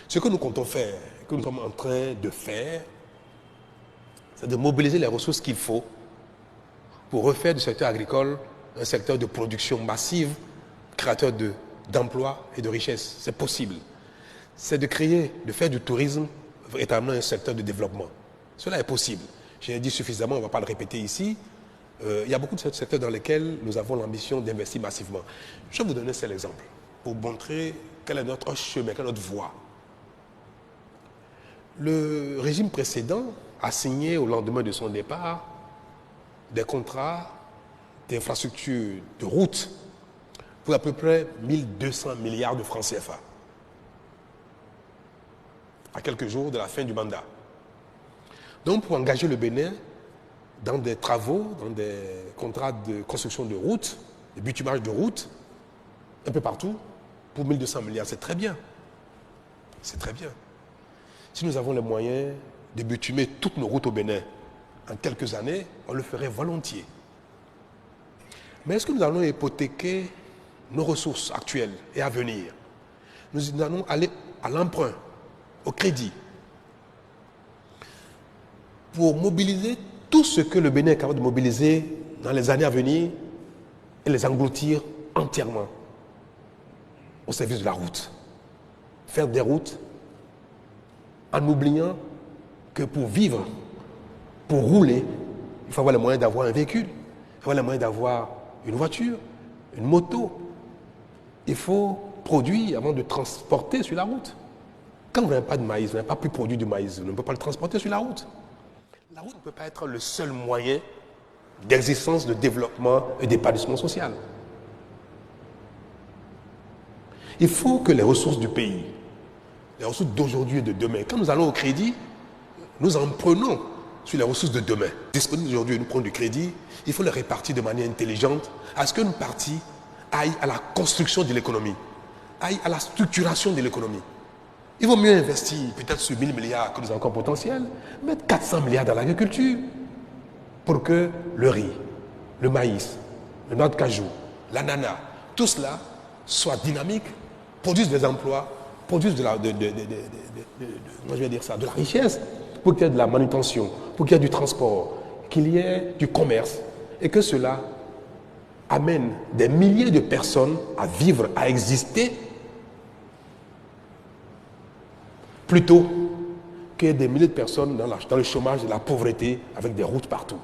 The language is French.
Ce que nous comptons faire, que nous sommes en train de faire, c'est de mobiliser les ressources qu'il faut pour refaire du secteur agricole un secteur de production massive, créateur d'emplois et de richesses. C'est possible. C'est de créer, de faire du tourisme véritablement un secteur de développement. Cela est possible. J'ai dit suffisamment, on ne va pas le répéter ici. Il y a beaucoup de secteurs dans lesquels nous avons l'ambition d'investir massivement. Je vais vous donner un seul exemple pour montrer quel est notre chemin, quelle est notre voie. Le régime précédent a signé au lendemain de son départ des contrats d'infrastructures de routes pour à peu près 1200 milliards de francs CFA. À quelques jours de la fin du mandat. Donc pour engager le Bénin dans des travaux, dans des contrats de construction de routes, de bitumage de routes, un peu partout, pour 1200 milliards, c'est très bien. C'est très bien. Si nous avons les moyens de bitumer toutes nos routes au Bénin en quelques années, on le ferait volontiers. Mais est-ce que nous allons hypothéquer nos ressources actuelles et à venir? Nous allons aller à l'emprunt, au crédit, pour mobiliser tout ce que le Bénin est capable de mobiliser dans les années à venir et les engloutir entièrement au service de la route. Faire des routes en oubliant que pour vivre, pour rouler, il faut avoir les moyens d'avoir un véhicule, il faut avoir les moyens d'avoir une voiture, une moto. Il faut produire avant de transporter sur la route. Quand vous n'avez pas de maïs, vous n'avez pas pu produire du maïs, vous ne pouvez pas le transporter sur la route. La route ne peut pas être le seul moyen d'existence, de développement et d'épanouissement social. Il faut que les ressources du pays, les ressources d'aujourd'hui et de demain, quand nous allons au crédit, nous en prenons sur les ressources de demain. Disponibles aujourd'hui, nous prenons du crédit, il faut les répartir de manière intelligente, à ce qu'une partie aille à la construction de l'économie, aille à la structuration de l'économie. Il vaut mieux investir peut-être sur 1000 milliards que nous avons encore potentiel, mettre 400 milliards dans l'agriculture pour que le riz, le maïs, le noix de cajou, l'ananas, tout cela soit dynamique, produise des emplois, produise de la richesse, pour qu'il y ait de la manutention, pour qu'il y ait du transport, qu'il y ait du commerce, et que cela amène des milliers de personnes à vivre, à exister, plutôt qu'il y ait des milliers de personnes dans le chômage et la pauvreté avec des routes partout.